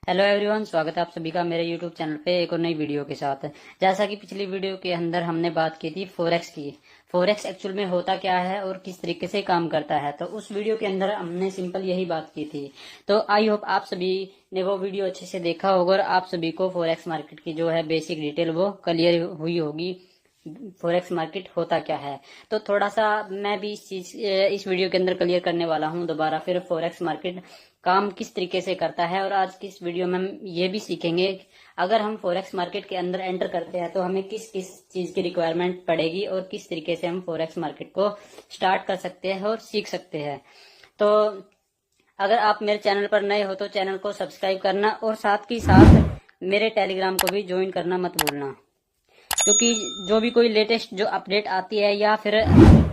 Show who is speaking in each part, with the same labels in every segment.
Speaker 1: Hello everyone, स्वागत है आप सभी का मेरे यूट्यूब चैनल पे एक और नई वीडियो के साथ। जैसा कि पिछली वीडियो के अंदर हमने बात की थी फोरेक्स की। फोरेक्स एक्चुअल में होता क्या है और किस तरीके से काम करता है, तो उस वीडियो के अंदर हमने सिंपल यही बात की थी। तो आई होप आप सभी ने वो वीडियो अच्छे से देखा होगा और आप सभी को फोरेक्स मार्केट की जो है बेसिक डिटेल वो क्लियर हुई होगी। फोरेक्स मार्केट होता क्या है, तो थोड़ा सा मैं भी इस वीडियो के अंदर क्लियर करने वाला हूँ दोबारा फिर फोरेक्स मार्केट काम किस तरीके से करता है। और आज की इस वीडियो में हम ये भी सीखेंगे अगर हम फोरेक्स मार्केट के अंदर एंटर करते हैं तो हमें किस किस चीज की रिक्वायरमेंट पड़ेगी और किस तरीके से हम फोरेक्स मार्केट को स्टार्ट कर सकते हैं और सीख सकते हैं। तो अगर आप मेरे चैनल पर नए हो तो चैनल को सब्सक्राइब करना और साथ ही साथ मेरे टेलीग्राम को भी ज्वाइन करना मत भूलना, क्योंकि जो भी कोई लेटेस्ट जो अपडेट आती है या फिर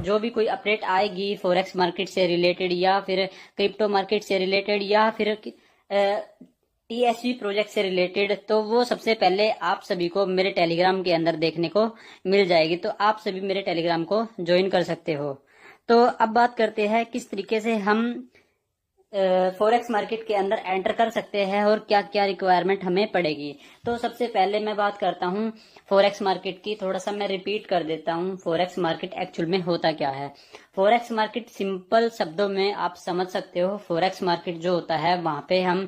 Speaker 1: जो भी कोई अपडेट आएगी फॉरेक्स मार्केट से रिलेटेड या फिर क्रिप्टो मार्केट से रिलेटेड या फिर टीएसवी प्रोजेक्ट से रिलेटेड, तो वो सबसे पहले आप सभी को मेरे टेलीग्राम के अंदर देखने को मिल जाएगी। तो आप सभी मेरे टेलीग्राम को ज्वाइन कर सकते हो। तो अब बात करते हैं किस तरीके से हम फॉरेक्स मार्केट के अंदर एंटर कर सकते हैं और क्या क्या रिक्वायरमेंट हमें पड़ेगी। तो सबसे पहले मैं बात करता हूँ फॉरेक्स मार्केट की। थोड़ा सा मैं रिपीट कर देता हूँ फॉरेक्स मार्केट एक्चुअल में होता क्या है। फॉरेक्स मार्केट सिंपल शब्दों में आप समझ सकते हो। फॉरेक्स मार्केट जो होता है वहां पे हम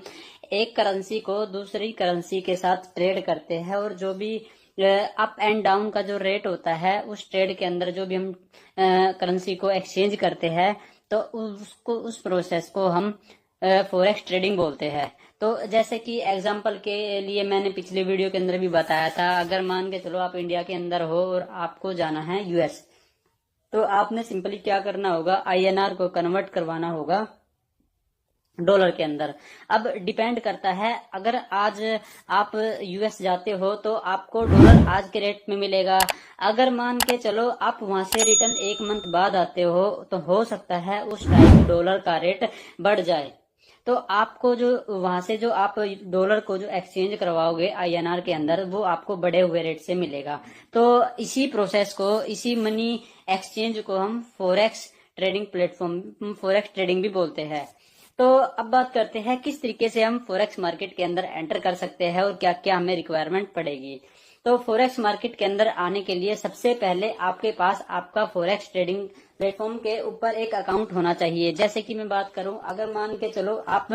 Speaker 1: एक करेंसी को दूसरी करेंसी के साथ ट्रेड करते हैं और जो भी अप एंड डाउन का जो रेट होता है उस ट्रेड के अंदर जो भी हम करेंसी को एक्सचेंज करते हैं तो उस प्रोसेस को हम फॉरेक्स ट्रेडिंग बोलते हैं। तो जैसे कि एग्जांपल के लिए मैंने पिछले वीडियो के अंदर भी बताया था, अगर मान के चलो आप इंडिया के अंदर हो और आपको जाना है यूएस, तो आपने सिंपली क्या करना होगा, आईएनआर को कन्वर्ट करवाना होगा डॉलर के अंदर। अब डिपेंड करता है, अगर आज आप यूएस जाते हो तो आपको डॉलर आज के रेट में मिलेगा। अगर मान के चलो आप वहां से रिटर्न एक मंथ बाद आते हो तो हो सकता है उस टाइम डॉलर का रेट बढ़ जाए। तो आपको जो वहां से जो आप डॉलर को जो एक्सचेंज करवाओगे आईएनआर के अंदर वो आपको बढ़े हुए रेट से मिलेगा। तो इसी प्रोसेस को, इसी मनी एक्सचेंज को हम forex trading platform, forex trading भी बोलते हैं। तो अब बात करते हैं किस तरीके से हम फॉरेक्स मार्केट के अंदर एंटर कर सकते हैं और क्या क्या हमें रिक्वायरमेंट पड़ेगी। तो फॉरेक्स मार्केट के अंदर आने के लिए सबसे पहले आपके पास आपका फॉरेक्स ट्रेडिंग प्लेटफॉर्म के ऊपर एक अकाउंट होना चाहिए। जैसे कि मैं बात करूं, अगर मान के चलो आप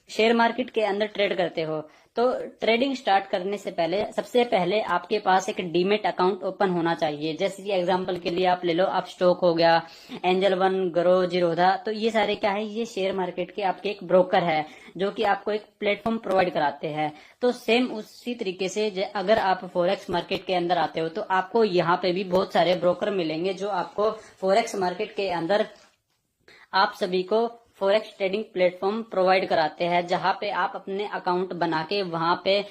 Speaker 1: शेयर मार्केट के अंदर ट्रेड करते हो तो ट्रेडिंग स्टार्ट करने से पहले सबसे पहले आपके पास एक डीमेट अकाउंट ओपन होना चाहिए। जैसे कि एग्जांपल के लिए आप ले लो, आप स्टॉक हो गया, एंजल वन, ग्रो, जीरोधा, तो ये सारे क्या है, ये शेयर मार्केट के आपके एक ब्रोकर है जो कि आपको एक प्लेटफॉर्म प्रोवाइड कराते हैं। तो सेम उसी तरीके से अगर आप फॉरेक्स मार्केट के अंदर आते हो तो आपको यहाँ पे भी बहुत सारे ब्रोकर मिलेंगे जो आपको फॉरेक्स मार्केट के अंदर आप सभी को फॉरेक्स ट्रेडिंग प्लेटफॉर्म प्रोवाइड कराते हैं, जहां पे आप अपने अकाउंट बना के वहां पे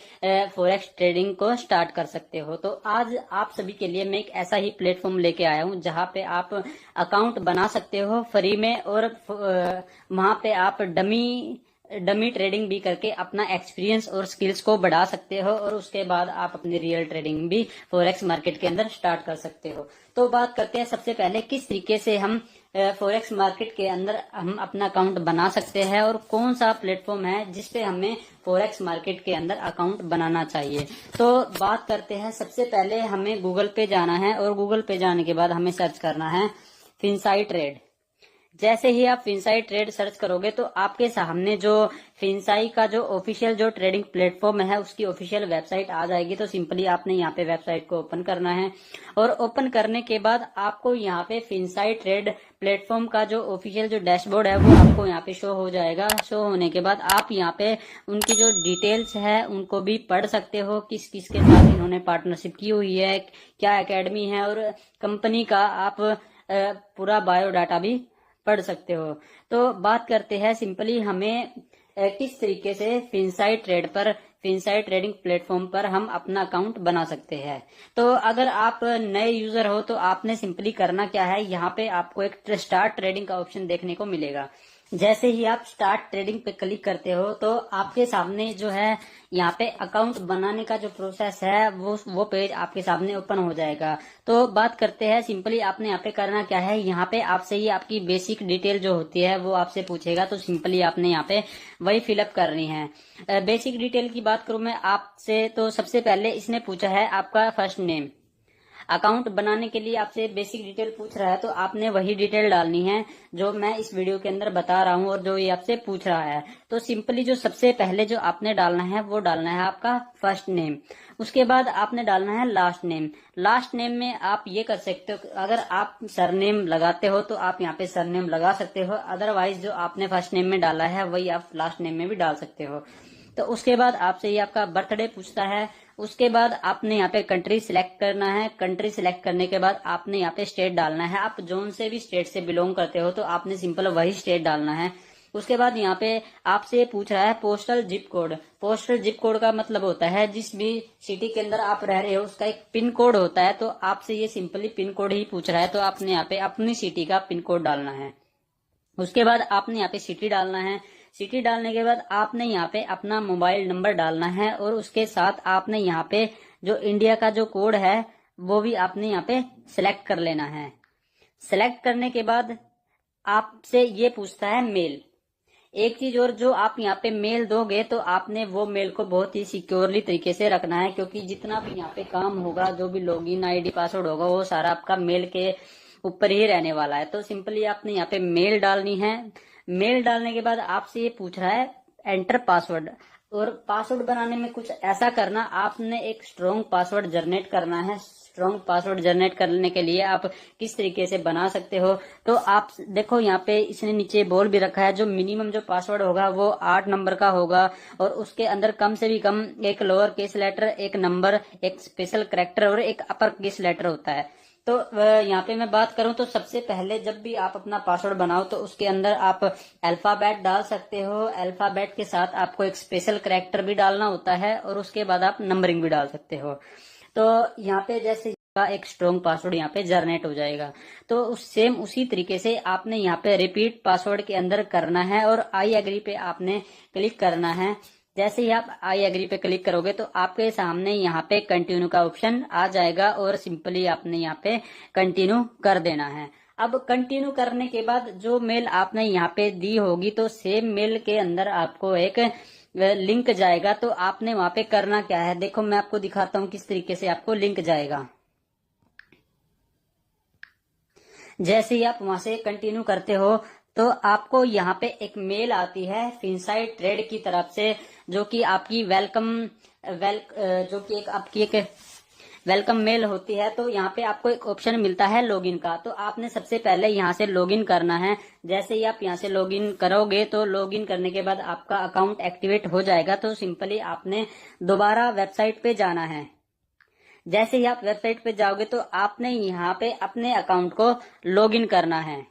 Speaker 1: फॉरेक्स ट्रेडिंग को स्टार्ट कर सकते हो। तो आज आप सभी के लिए मैं एक ऐसा ही प्लेटफॉर्म लेके आया हूं जहां पे आप अकाउंट बना सकते हो फ्री में और वहां पे आप डमी ट्रेडिंग भी करके अपना एक्सपीरियंस और स्किल्स को बढ़ा सकते हो और उसके बाद आप अपनी रियल ट्रेडिंग भी फॉरेक्स मार्केट के अंदर स्टार्ट कर सकते हो। तो बात करते हैं सबसे पहले किस तरीके से हम फॉरेक्स मार्केट के अंदर हम अपना अकाउंट बना सकते हैं और कौन सा प्लेटफॉर्म है जिसपे हमें फॉरेक्स मार्केट के अंदर अकाउंट बनाना चाहिए। तो बात करते हैं, सबसे पहले हमें गूगल पे जाना है और गूगल पे जाने के बाद हमें सर्च करना है फिनसाई ट्रेड। जैसे ही आप फिनसाई ट्रेड सर्च करोगे तो आपके सामने जो फिनसाई का जो ऑफिशियल जो ट्रेडिंग प्लेटफॉर्म है उसकी ऑफिशियल वेबसाइट आ जाएगी। तो सिंपली आपने यहाँ पे वेबसाइट को ओपन करना है और ओपन करने के बाद आपको यहाँ पे फिनसाई ट्रेड प्लेटफॉर्म का जो ऑफिशियल जो डैशबोर्ड है वो आपको यहाँ पे शो हो जाएगा। शो होने के बाद आप यहाँ पे उनकी जो डिटेल्स है उनको भी पढ़ सकते हो, किस किस के साथ इन्होंने पार्टनरशिप की हुई है, क्या एकेडमी है, और कंपनी का आप पूरा बायोडाटा भी पढ़ सकते हो। तो बात करते हैं सिंपली हमें किस तरीके से फिनसाई ट्रेडिंग प्लेटफॉर्म पर हम अपना अकाउंट बना सकते हैं। तो अगर आप नए यूजर हो तो आपने सिंपली करना क्या है, यहाँ पे आपको एक स्टार्ट ट्रेडिंग का ऑप्शन देखने को मिलेगा। जैसे ही आप स्टार्ट ट्रेडिंग पे क्लिक करते हो तो आपके सामने जो है यहाँ पे अकाउंट बनाने का जो प्रोसेस है वो पेज आपके सामने ओपन हो जाएगा। तो बात करते हैं सिंपली आपने यहाँ पे करना क्या है। यहाँ पे आपसे ही आपकी बेसिक डिटेल जो होती है वो आपसे पूछेगा, तो सिंपली आपने यहाँ पे वही फिलअप करनी है। बेसिक डिटेल की बात करूं मैं आपसे, तो सबसे पहले इसने पूछा है आपका फर्स्ट नेम। अकाउंट बनाने के लिए आपसे बेसिक डिटेल पूछ रहा है, तो आपने वही डिटेल डालनी है जो मैं इस वीडियो के अंदर बता रहा हूँ और जो ये आपसे पूछ रहा है। तो सिंपली जो सबसे पहले जो आपने डालना है वो डालना है आपका फर्स्ट नेम। उसके बाद आपने डालना है लास्ट नेम। लास्ट नेम में आप ये कर सकते हो, अगर आप सरनेम लगाते हो तो आप यहाँ पे सरनेम लगा सकते हो, अदरवाइज जो आपने फर्स्ट नेम में डाला है वही आप लास्ट नेम में भी डाल सकते हो। तो उसके बाद आपसे ये आपका बर्थडे पूछता है। उसके बाद आपने यहाँ पे कंट्री सिलेक्ट करना है। कंट्री सिलेक्ट करने के बाद आपने यहाँ पे स्टेट डालना है। आप जोन से भी स्टेट से बिलोंग करते हो तो आपने सिंपल वही स्टेट डालना है। उसके बाद यहाँ पे आपसे पूछ रहा है postal zip code. Postal zip code का मतलब होता है जिस भी सिटी के अंदर आप रह रहे हो उसका एक पिन कोड होता है, तो आपसे ये सिंपली पिन कोड ही पूछ रहा है, तो आपने यहाँ पे अपनी सिटी का पिन कोड डालना है। उसके बाद आपने यहाँ पे सिटी डालना है। सिटी डालने के बाद आपने यहाँ पे अपना मोबाइल नंबर डालना है और उसके साथ आपने यहाँ पे जो इंडिया का जो कोड है वो भी आपने यहाँ पे सिलेक्ट कर लेना है। सिलेक्ट करने के बाद आपसे ये पूछता है मेल। एक चीज और, जो आप यहाँ पे मेल दोगे तो आपने वो मेल को बहुत ही सिक्योरली तरीके से रखना है, क्योंकि जितना भी यहाँ पे काम होगा, जो भी लॉगिन आईडी पासवर्ड होगा, वो सारा आपका मेल के ऊपर ही रहने वाला है। तो सिंपली आपने यहाँ पे मेल डालनी है। मेल डालने के बाद आपसे ये पूछ रहा है एंटर पासवर्ड। और पासवर्ड बनाने में कुछ ऐसा करना, आपने एक स्ट्रॉन्ग पासवर्ड जनरेट करना है। स्ट्रॉन्ग पासवर्ड जनरेट करने के लिए आप किस तरीके से बना सकते हो, तो आप देखो यहाँ पे इसने नीचे बोल भी रखा है, जो मिनिमम जो पासवर्ड होगा वो 8 नंबर का होगा और उसके अंदर कम से भी कम एक लोअर केस लेटर, एक नंबर, एक स्पेशल कैरेक्टर और एक अपर केस लेटर होता है। तो यहाँ पे मैं बात करूं तो सबसे पहले जब भी आप अपना पासवर्ड बनाओ तो उसके अंदर आप अल्फाबेट डाल सकते हो। अल्फाबेट के साथ आपको एक स्पेशल कैरेक्टर भी डालना होता है और उसके बाद आप नंबरिंग भी डाल सकते हो। तो यहाँ पे जैसे एक स्ट्रॉन्ग पासवर्ड यहाँ पे जनरेट हो जाएगा, तो उसी तरीके से आपने यहाँ पे रिपीट पासवर्ड के अंदर करना है और आई एग्री पे आपने क्लिक करना है। जैसे ही आप आई एग्री पे क्लिक करोगे तो आपके सामने यहाँ पे कंटिन्यू का ऑप्शन आ जाएगा और सिंपली आपने यहाँ पे कंटिन्यू कर देना है। अब कंटिन्यू करने के बाद जो मेल आपने यहाँ पे दी होगी तो सेम मेल के अंदर आपको एक लिंक जाएगा। तो आपने वहां पे करना क्या है, देखो मैं आपको दिखाता हूँ किस तरीके से आपको लिंक जाएगा। जैसे ही आप वहां से कंटिन्यू करते हो तो आपको यहाँ पे एक मेल आती है फिनसाइड ट्रेड की तरफ से, जो कि आपकी आपकी एक वेलकम मेल होती है। तो यहाँ पे आपको एक ऑप्शन मिलता है लॉगिन का, तो आपने सबसे पहले यहाँ से लॉगिन करना है। जैसे ही आप यहाँ से लॉगिन करोगे तो लॉगिन करने के बाद आपका अकाउंट एक्टिवेट हो जाएगा। तो सिंपली आपने दोबारा वेबसाइट पे जाना है। जैसे ही आप वेबसाइट पे जाओगे तो आपने यहाँ पे अपने अकाउंट को लॉगिन करना है।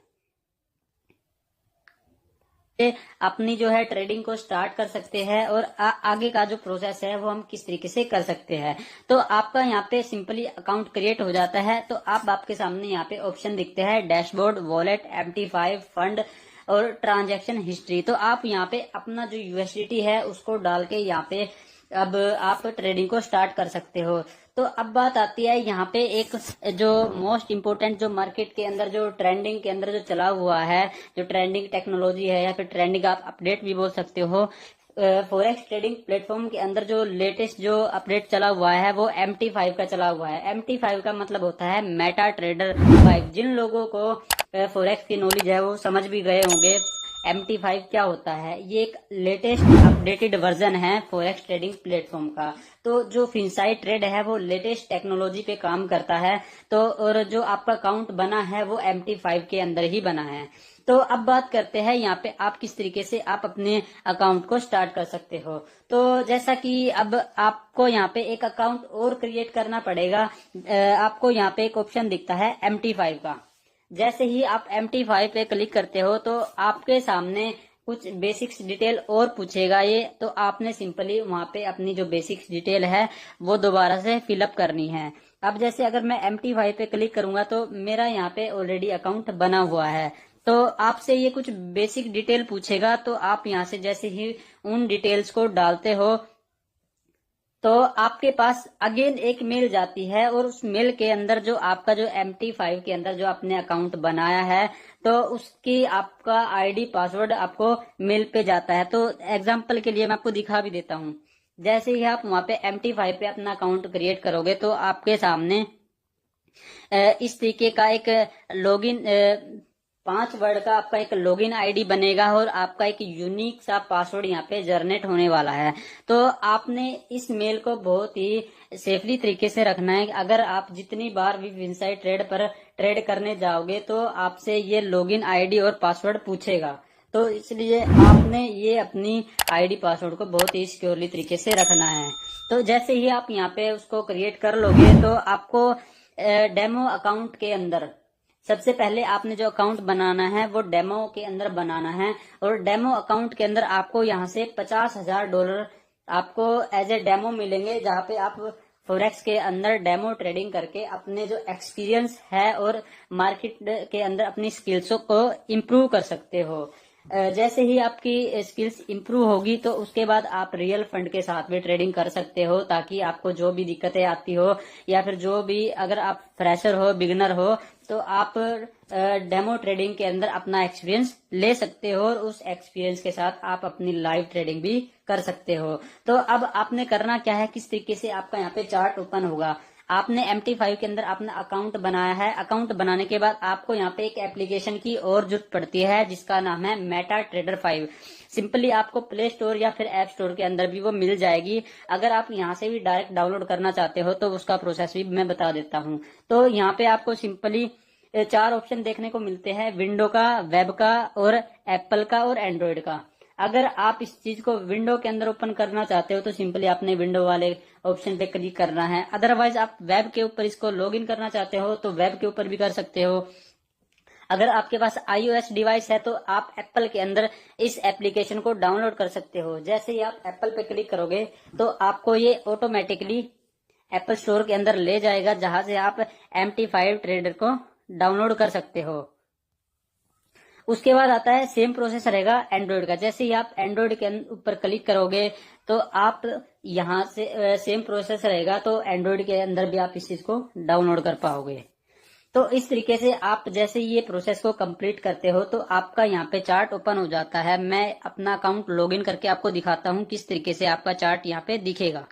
Speaker 1: अपनी जो है ट्रेडिंग को स्टार्ट कर सकते हैं और आगे का जो प्रोसेस है वो हम किस तरीके से कर सकते हैं। तो आपका यहाँ पे सिंपली अकाउंट क्रिएट हो जाता है। तो आपके सामने यहाँ पे ऑप्शन दिखते हैं डैशबोर्ड, वॉलेट, MT5 फंड और ट्रांजैक्शन हिस्ट्री। तो आप यहाँ पे अपना जो USDT है उसको डाल के यहाँ पे अब आप ट्रेडिंग को स्टार्ट कर सकते हो। तो अब बात आती है यहाँ पे एक जो मोस्ट इम्पोर्टेंट, जो मार्केट के अंदर जो ट्रेंडिंग के अंदर जो चला हुआ है, जो ट्रेंडिंग टेक्नोलॉजी है या फिर ट्रेंडिंग आप अपडेट भी बोल सकते हो, फॉरेक्स ट्रेडिंग प्लेटफॉर्म के अंदर जो लेटेस्ट जो अपडेट चला हुआ है वो MT5 का चला हुआ है। MT5 का मतलब होता है मेटा ट्रेडर 5। जिन लोगों को फॉरेक्स की नॉलेज है वो समझ भी गए होंगे MT5 क्या होता है। ये एक लेटेस्ट अपडेटेड वर्जन है फॉरेक्स ट्रेडिंग प्लेटफॉर्म का। तो जो फिनसाइड ट्रेड है वो लेटेस्ट टेक्नोलॉजी पे काम करता है। तो और जो आपका अकाउंट बना है वो MT5 के अंदर ही बना है। तो अब बात करते हैं यहाँ पे आप किस तरीके से आप अपने अकाउंट को स्टार्ट कर सकते हो। तो जैसा कि अब आपको यहाँ पे एक अकाउंट और क्रिएट करना पड़ेगा। आपको यहाँ पे एक ऑप्शन दिखता है MT5 का। जैसे ही आप MT5 पे क्लिक करते हो तो आपके सामने कुछ बेसिक्स डिटेल और पूछेगा ये, तो आपने सिंपली वहां पे अपनी जो बेसिक्स डिटेल है वो दोबारा से फिलअप करनी है। अब जैसे अगर मैं MT5 पे क्लिक करूंगा तो मेरा यहाँ पे ऑलरेडी अकाउंट बना हुआ है। तो आपसे ये कुछ बेसिक डिटेल पूछेगा, तो आप यहाँ से जैसे ही उन डिटेल्स को डालते हो तो आपके पास अगेन एक मेल जाती है, और उस मेल के अंदर जो आपका जो MT5 के अंदर जो आपने अकाउंट बनाया है, तो उसकी आपका आईडी पासवर्ड आपको मेल पे जाता है। तो एग्जांपल के लिए मैं आपको दिखा भी देता हूँ। जैसे ही आप वहां पे MT5 पे अपना अकाउंट क्रिएट करोगे तो आपके सामने इस तरीके का एक लॉगिन 5 वर्ड का आपका एक लॉगिन आईडी बनेगा, और आपका एक यूनिक सा पासवर्ड यहाँ पे जनरेट होने वाला है। तो आपने इस मेल को बहुत ही सेफली तरीके से रखना है। अगर आप जितनी बार भी विनसाइट ट्रेड पर ट्रेड करने जाओगे तो आपसे ये लॉगिन आईडी और पासवर्ड पूछेगा, तो इसलिए आपने ये अपनी आईडी पासवर्ड को बहुत ही सिक्योरली तरीके से रखना है। तो जैसे ही आप यहाँ पे उसको क्रिएट कर लोगे तो आपको डेमो अकाउंट के अंदर सबसे पहले आपने जो अकाउंट बनाना है वो डेमो के अंदर बनाना है, और डेमो अकाउंट के अंदर आपको यहाँ से $50,000 आपको एज ए डेमो मिलेंगे, जहाँ पे आप फोरेक्स के अंदर डेमो ट्रेडिंग करके अपने जो एक्सपीरियंस है और मार्केट के अंदर अपनी स्किल्सों को इम्प्रूव कर सकते हो। जैसे ही आपकी स्किल्स इम्प्रूव होगी तो उसके बाद आप रियल फंड के साथ भी ट्रेडिंग कर सकते हो, ताकि आपको जो भी दिक्कतें आती हो या फिर जो भी, अगर आप फ्रेशर हो, बिगिनर हो, तो आप डेमो ट्रेडिंग के अंदर अपना एक्सपीरियंस ले सकते हो, और उस एक्सपीरियंस के साथ आप अपनी लाइव ट्रेडिंग भी कर सकते हो। तो अब आपने करना क्या है, किस तरीके से आपका यहाँ पे चार्ट ओपन होगा। आपने MT5 के अंदर अपना अकाउंट बनाया है। अकाउंट बनाने के बाद आपको यहाँ पे एक एप्लीकेशन की और जरूरत पड़ती है, जिसका नाम है मेटा ट्रेडर 5। सिंपली आपको प्ले स्टोर या फिर ऐप स्टोर के अंदर भी वो मिल जाएगी। अगर आप यहाँ से भी डायरेक्ट डाउनलोड करना चाहते हो तो उसका प्रोसेस भी मैं बता देता हूँ। तो यहाँ पे आपको सिंपली 4 ऑप्शन देखने को मिलते हैं, विंडो का, वेब का, और एप्पल का, और एंड्रॉइड का। अगर आप इस चीज को विंडो के अंदर ओपन करना चाहते हो तो सिंपली आपने विंडो वाले ऑप्शन पे क्लिक करना है। अदरवाइज आप वेब के ऊपर इसको लॉगिन करना चाहते हो तो वेब के ऊपर भी कर सकते हो। अगर आपके पास iOS डिवाइस है तो आप एप्पल के अंदर इस एप्लीकेशन को डाउनलोड कर सकते हो। जैसे ही आप एप्पल पे क्लिक करोगे तो आपको ये ऑटोमेटिकली एप्पल स्टोर के अंदर ले जाएगा, जहां से आप MT5 ट्रेडर को डाउनलोड कर सकते हो। उसके बाद आता है सेम प्रोसेस रहेगा एंड्रॉइड का। जैसे ही आप एंड्रॉइड के ऊपर क्लिक करोगे तो आप यहाँ से सेम प्रोसेस रहेगा, तो एंड्रॉइड के अंदर भी आप इस चीज को डाउनलोड कर पाओगे। तो इस तरीके से आप जैसे ये प्रोसेस को कंप्लीट करते हो तो आपका यहाँ पे चार्ट ओपन हो जाता है। मैं अपना अकाउंट लॉगिन करके आपको दिखाता हूँ किस तरीके से आपका चार्ट यहाँ पे दिखेगा।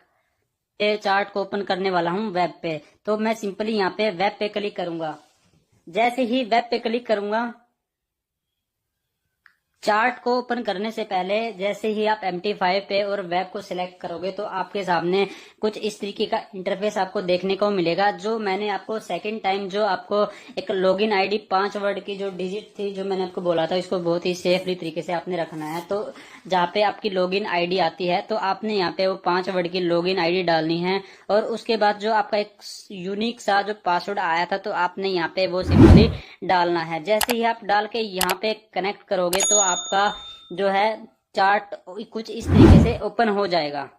Speaker 1: ये चार्ट को ओपन करने वाला हूँ वेब पे, तो मैं सिंपली यहाँ पे वेब पे क्लिक करूंगा। जैसे ही वेब पे क्लिक करूंगा, चार्ट को ओपन करने से पहले जैसे ही आप MT5 पे और वेब को सिलेक्ट करोगे तो आपके सामने कुछ इस तरीके का इंटरफेस आपको देखने को मिलेगा। जो मैंने आपको सेकंड टाइम जो आपको एक लॉगिन आईडी 5 वर्ड की जो डिजिट थी जो मैंने आपको बोला था, इसको बहुत ही सेफली तरीके से आपने रखना है। तो जहाँ पे आपकी लॉगिन आईडी आती है तो आपने यहाँ पे वो 5 वर्ड की लॉगिन आईडी डालनी है, और उसके बाद जो आपका एक यूनिक सा जो पासवर्ड आया था तो आपने यहाँ पे वो सिंपली डालना है। जैसे ही आप डाल के यहाँ पे कनेक्ट करोगे तो आपका जो है चार्ट कुछ इस तरीके से ओपन हो जाएगा।